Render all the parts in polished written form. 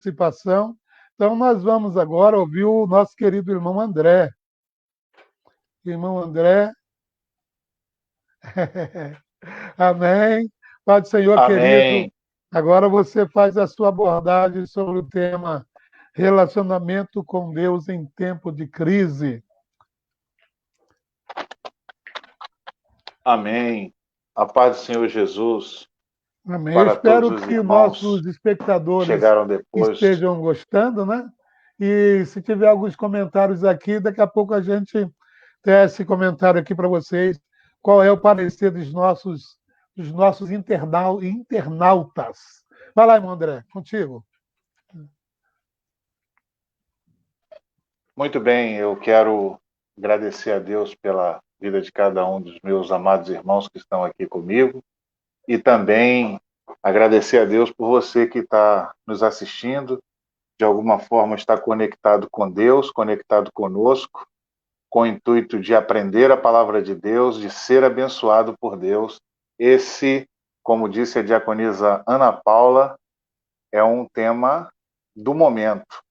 participação. Então, nós vamos agora ouvir o nosso querido irmão André. Irmão André. Amém. Pai do Senhor, querido, Amém. agora você faz a sua abordagem sobre o tema relacionamento com Deus em tempo de crise. Amém. A paz do Senhor Jesus Amém. Eu para todos espero os que irmãos nossos que espectadores chegaram depois. estejam gostando, né? E se tiver alguns comentários aqui, daqui a pouco a gente tece comentário aqui para vocês. Qual é o parecer dos nossos internautas? Vai lá, irmão André, contigo. Muito bem, eu quero agradecer a Deus pela vida de cada um dos meus amados irmãos que estão aqui comigo e também agradecer a Deus por você que está nos assistindo, de alguma forma está conectado com Deus, conectado conosco, com o intuito de aprender a palavra de Deus, de ser abençoado por Deus. Esse, como disse a diaconisa Ana Paula, é um tema do momento.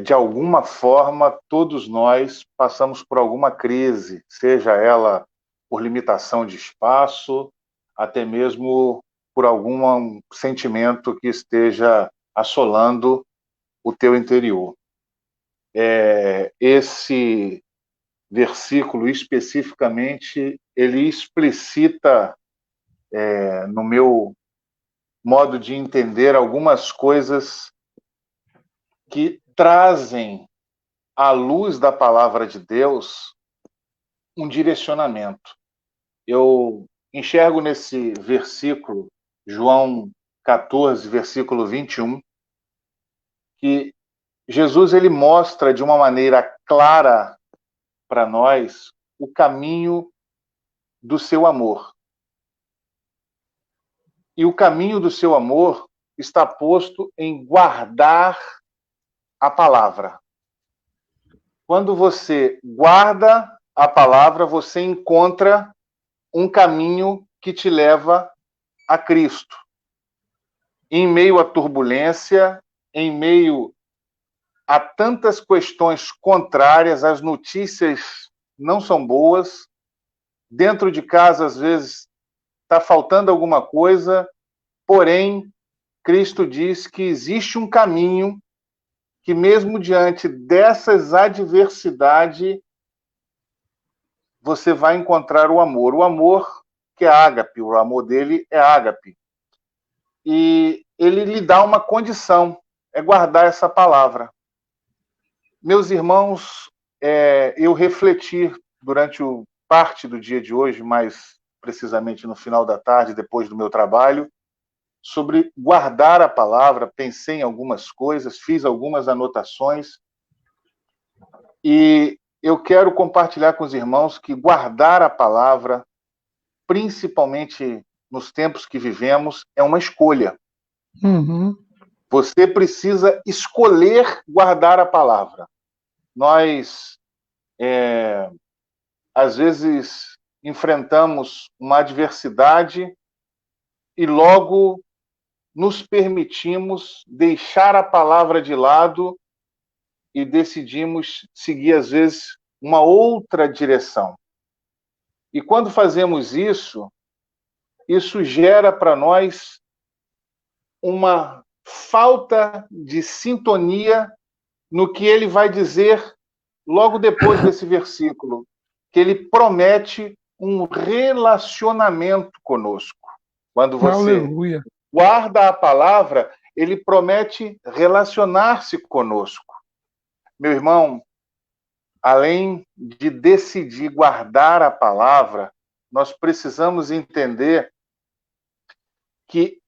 De alguma forma, todos nós passamos por alguma crise, seja ela por limitação de espaço, até mesmo por algum sentimento que esteja assolando o teu interior. Esse versículo, especificamente, ele explicita, no meu modo de entender, algumas coisas que trazem à luz da palavra de Deus um direcionamento. Eu enxergo nesse versículo, João 14, versículo 21, que Jesus ele mostra de uma maneira clara para nós o caminho do seu amor. E o caminho do seu amor está posto em guardar a palavra. Quando você guarda a palavra, você encontra um caminho que te leva a Cristo. Em meio à turbulência, em meio a tantas questões contrárias, as notícias não são boas, dentro de casa, às vezes, está faltando alguma coisa, porém, Cristo diz que existe um caminho que, mesmo diante dessas adversidades, você vai encontrar o amor. O amor que é ágape, o amor dele é ágape. E ele lhe dá uma condição, é guardar essa palavra. Meus irmãos, eu refleti durante parte do dia de hoje, mais precisamente no final da tarde, depois do meu trabalho, sobre guardar a palavra, pensei em algumas coisas, fiz algumas anotações, e eu quero compartilhar com os irmãos que guardar a palavra, principalmente nos tempos que vivemos, é uma escolha. Uhum. Você precisa escolher guardar a palavra. Nós, às vezes, enfrentamos uma adversidade e logo nos permitimos deixar a palavra de lado e decidimos seguir, às vezes, uma outra direção. E quando fazemos isso gera para nós uma falta de sintonia no que ele vai dizer logo depois desse versículo, que ele promete um relacionamento conosco. Quando você Aleluia. guarda a palavra, ele promete relacionar-se conosco. Meu irmão, além de decidir guardar a palavra, nós precisamos entender que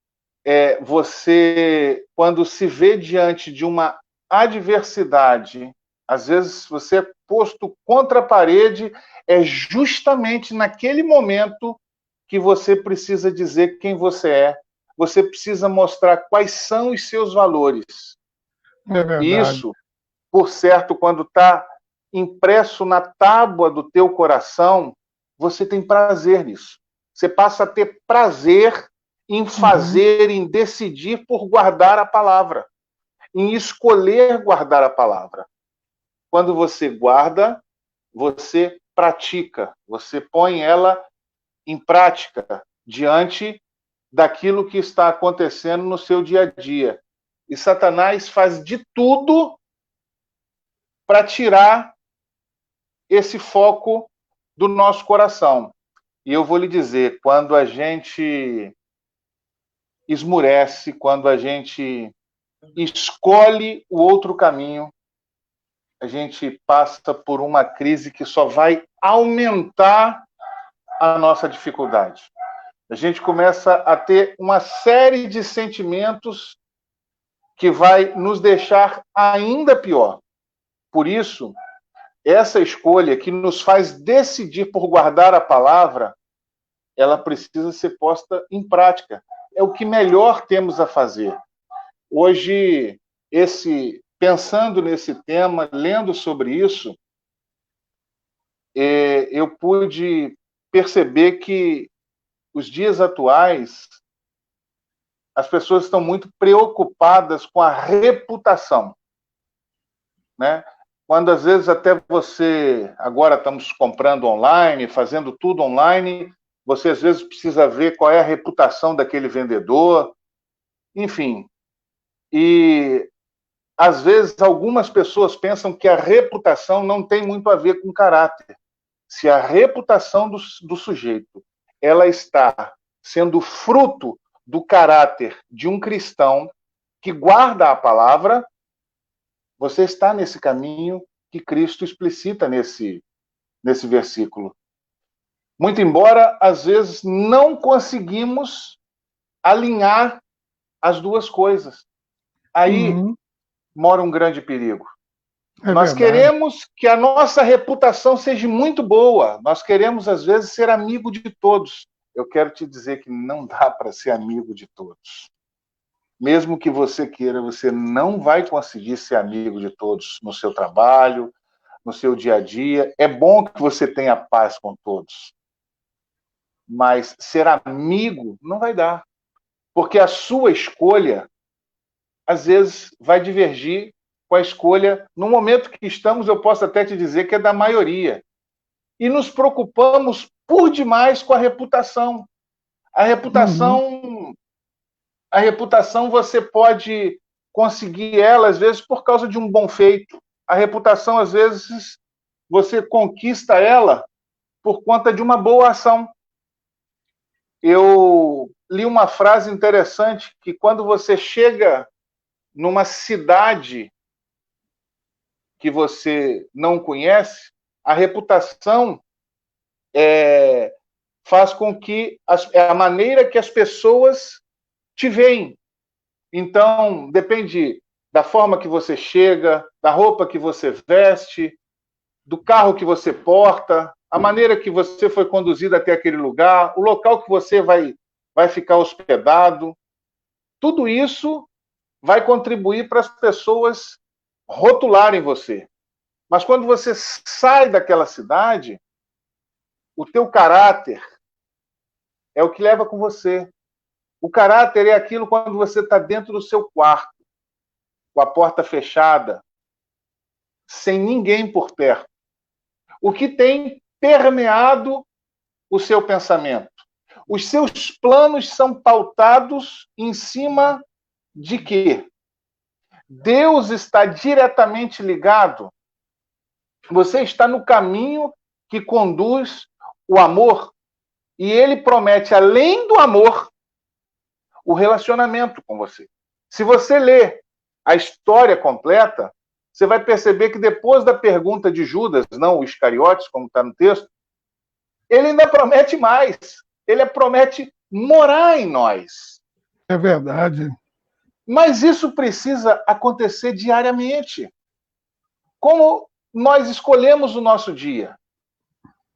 você, quando se vê diante de uma adversidade, às vezes você é posto contra a parede, é justamente naquele momento que você precisa dizer quem você é. Você precisa mostrar quais são os seus valores. É verdade. E isso, por certo, quando está impresso na tábua do teu coração, você tem prazer nisso. Você passa a ter prazer em fazer, em decidir por guardar a palavra, em escolher guardar a palavra. Quando você guarda, você pratica, você põe ela em prática diante daquilo que está acontecendo no seu dia a dia. E Satanás faz de tudo para tirar esse foco do nosso coração. E eu vou lhe dizer, quando a gente esmurece, quando a gente escolhe o outro caminho, a gente passa por uma crise que só vai aumentar a nossa dificuldade. A gente começa a ter uma série de sentimentos que vai nos deixar ainda pior. Por isso, essa escolha que nos faz decidir por guardar a palavra, ela precisa ser posta em prática. É o que melhor temos a fazer. Hoje, pensando nesse tema, lendo sobre isso, eu pude perceber que os dias atuais, as pessoas estão muito preocupadas com a reputação, né? Quando às vezes até você, agora estamos comprando online, fazendo tudo online, você às vezes precisa ver qual é a reputação daquele vendedor, enfim. E às vezes algumas pessoas pensam que a reputação não tem muito a ver com caráter. Se a reputação do sujeito ela está sendo fruto do caráter de um cristão que guarda a palavra, você está nesse caminho que Cristo explicita nesse versículo. Muito embora, às vezes, não conseguimos alinhar as duas coisas. Aí mora um grande perigo. Nós queremos que a nossa reputação seja muito boa. Nós queremos, às vezes, ser amigo de todos. Eu quero te dizer que não dá para ser amigo de todos. Mesmo que você queira, você não vai conseguir ser amigo de todos no seu trabalho, no seu dia a dia. É bom que você tenha paz com todos. Mas ser amigo não vai dar. Porque a sua escolha, às vezes, vai divergir com a escolha. No momento que estamos, eu posso até te dizer que é da maioria. E nos preocupamos por demais com a reputação. A reputação você pode conseguir ela, às vezes, por causa de um bom feito. A reputação, às vezes, você conquista ela por conta de uma boa ação. Eu li uma frase interessante que quando você chega numa cidade que você não conhece, a reputação faz com que a maneira que as pessoas te veem. Então, depende da forma que você chega, da roupa que você veste, do carro que você porta, a maneira que você foi conduzido até aquele lugar, o local que você vai ficar hospedado. Tudo isso vai contribuir para as pessoas rotularem você. Mas quando você sai daquela cidade, o teu caráter é o que leva com você. O caráter é aquilo quando você está dentro do seu quarto, com a porta fechada, sem ninguém por perto. O que tem permeado o seu pensamento? Os seus planos são pautados em cima de quê? Deus está diretamente ligado. Você está no caminho que conduz o amor. E ele promete, além do amor, o relacionamento com você. Se você ler a história completa, você vai perceber que depois da pergunta de Judas, não o Iscariotes, como está no texto, ele ainda promete mais. Ele promete morar em nós. É verdade. Mas isso precisa acontecer diariamente. Como nós escolhemos o nosso dia?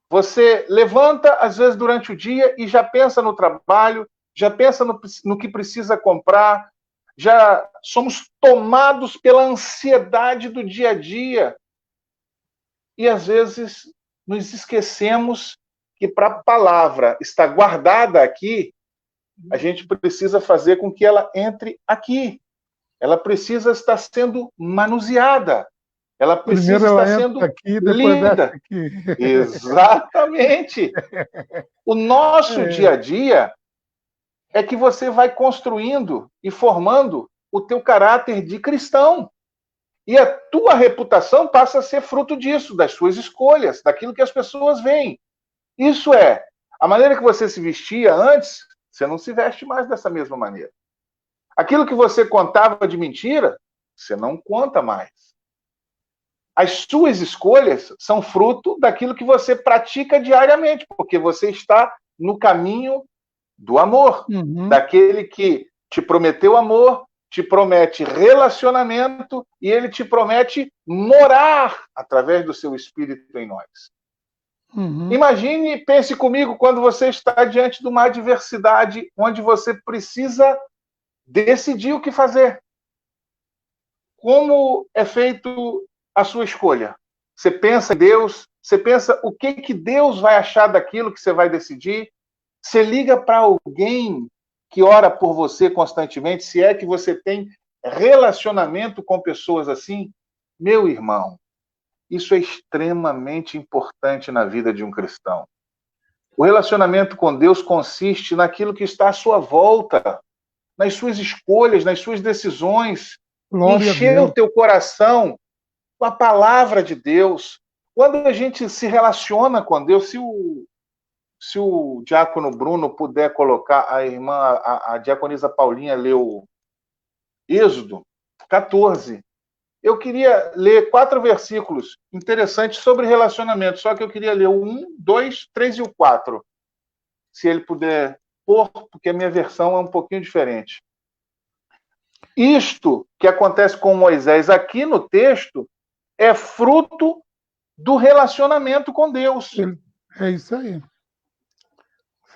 Você levanta, às vezes, durante o dia e já pensa no trabalho, já pensa no que precisa comprar, já somos tomados pela ansiedade do dia a dia. E, às vezes, nos esquecemos que para a palavra estar guardada aqui, a gente precisa fazer com que ela entre aqui. Ela precisa estar sendo manuseada. Ela precisa Primeiro ela estar entra sendo aqui, depois desce lida. aqui. Exatamente. O nosso dia a dia é que você vai construindo e formando o teu caráter de cristão. E a tua reputação passa a ser fruto disso, das suas escolhas, daquilo que as pessoas veem. Isso é, a maneira que você se vestia antes, você não se veste mais dessa mesma maneira. Aquilo que você contava de mentira, você não conta mais. As suas escolhas são fruto daquilo que você pratica diariamente, porque você está no caminho do amor, daquele que te prometeu amor, te promete relacionamento e ele te promete morar através do seu Espírito em nós. Imagine e pense comigo quando você está diante de uma adversidade onde você precisa decidir o que fazer. Como é feito a sua escolha? Você pensa em Deus, você pensa o que Deus vai achar daquilo que você vai decidir, você liga para alguém que ora por você constantemente, se é que você tem relacionamento com pessoas assim, meu irmão, isso é extremamente importante na vida de um cristão. O relacionamento com Deus consiste naquilo que está à sua volta, nas suas escolhas, nas suas decisões. Glória encher o teu coração com a palavra de Deus. Quando a gente se relaciona com Deus, se o diácono Bruno puder colocar, a irmã, a diaconisa Paulinha leu Êxodo 14. Eu queria ler 4 versículos interessantes sobre relacionamento, só que eu queria ler o 1, 2, 3 e o 4. Se ele puder pôr, porque a minha versão é um pouquinho diferente. Isto que acontece com Moisés aqui no texto é fruto do relacionamento com Deus. É isso aí.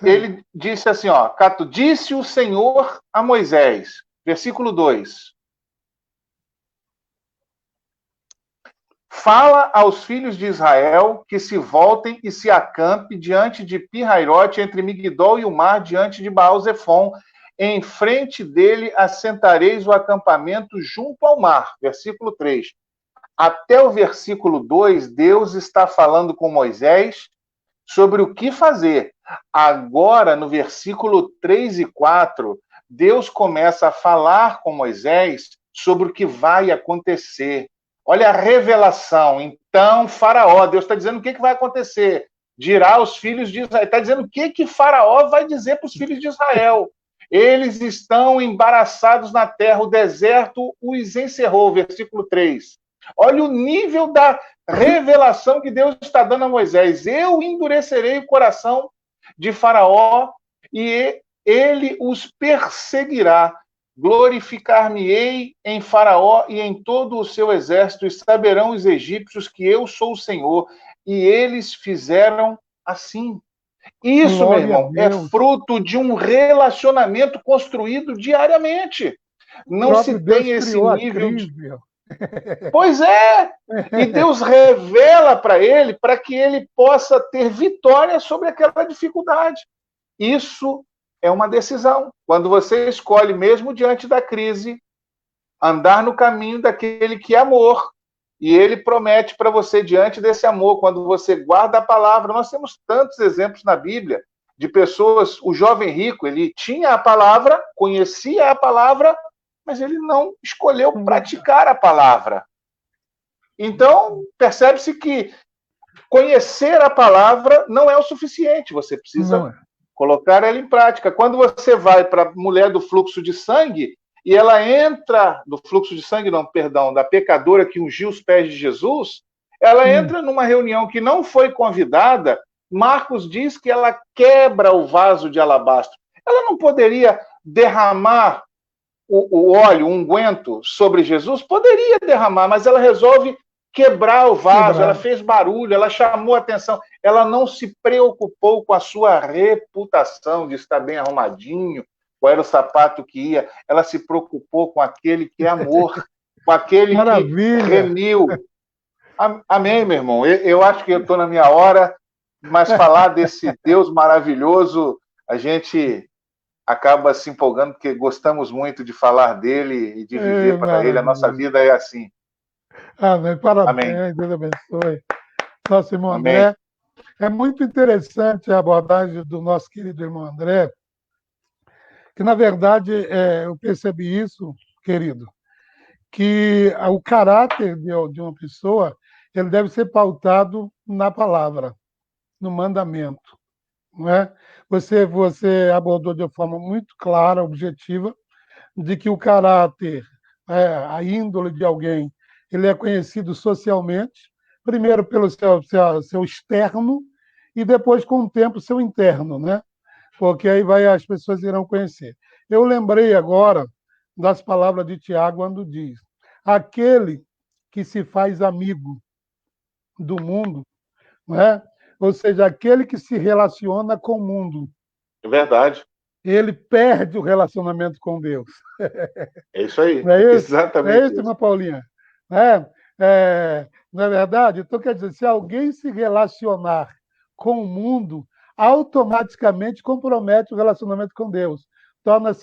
Ele disse assim, ó, disse o Senhor a Moisés, versículo 2. Fala aos filhos de Israel que se voltem e se acampe diante de Pi-Hairote, entre Migdol e o mar, diante de Baal-Zefon. Em frente dele assentareis o acampamento junto ao mar. Versículo 3. Até o versículo 2, Deus está falando com Moisés sobre o que fazer. Agora, no versículo 3 e 4, Deus começa a falar com Moisés sobre o que vai acontecer. Olha a revelação. Então, Faraó, Deus está dizendo o que vai acontecer. Dirá aos filhos de Israel. Está dizendo o que Faraó vai dizer para os filhos de Israel. Eles estão embaraçados na terra, o deserto os encerrou. Versículo 3. Olha o nível da revelação que Deus está dando a Moisés. Eu endurecerei o coração de Faraó e ele os perseguirá. Glorificar-me-ei em Faraó e em todo o seu exército, e saberão os egípcios que eu sou o Senhor. E eles fizeram assim. Isso, Glória, meu irmão, é fruto de um relacionamento construído diariamente. Não se tem esse nível de... Pois é! E Deus revela para ele, para que ele possa ter vitória sobre aquela dificuldade. Isso é uma decisão. Quando você escolhe, mesmo diante da crise, andar no caminho daquele que é amor, e ele promete para você, diante desse amor, quando você guarda a palavra, nós temos tantos exemplos na Bíblia de pessoas, o jovem rico, ele tinha a palavra, conhecia a palavra, mas ele não escolheu praticar a palavra. Então, percebe-se que conhecer a palavra não é o suficiente, você precisa colocar ela em prática. Quando você vai para a mulher do fluxo de sangue, e ela entra, do fluxo de sangue, não, perdão, da pecadora que ungiu os pés de Jesus, ela entra numa reunião que não foi convidada, Marcos diz que ela quebra o vaso de alabastro. Ela não poderia derramar o óleo, o unguento sobre Jesus? Poderia derramar, mas ela resolve quebrar o vaso, ela fez barulho, ela chamou atenção, ela não se preocupou com a sua reputação de estar bem arrumadinho, qual era o sapato que ia, ela se preocupou com aquele que é amor, com aquele que remiu. Amém, meu irmão? Eu acho que eu estou na minha hora, mas falar desse Deus maravilhoso, a gente acaba se empolgando, porque gostamos muito de falar dele e de viver para ele. A nossa Maravilha. vida é assim. Amém. Amém. Parabéns, Deus abençoe. Nosso irmão Amém. André. É muito interessante a abordagem do nosso querido irmão André, que, na verdade, eu percebi isso, querido, que o caráter de uma pessoa ele deve ser pautado na palavra, no mandamento, não é? Você abordou de uma forma muito clara, objetiva, de que o caráter, a índole de alguém, ele é conhecido socialmente, primeiro pelo seu externo e depois, com o tempo, seu interno, né? Porque aí as pessoas irão conhecer. Eu lembrei agora das palavras de Tiago, quando diz: aquele que se faz amigo do mundo, não é? Ou seja, aquele que se relaciona com o mundo, É verdade. ele perde o relacionamento com Deus. É isso aí. Não é isso? Não é Exatamente isso, isso. irmã Paulinha? Não é verdade? Então, quer dizer, se alguém se relacionar com o mundo, automaticamente compromete o relacionamento com Deus. Torna-se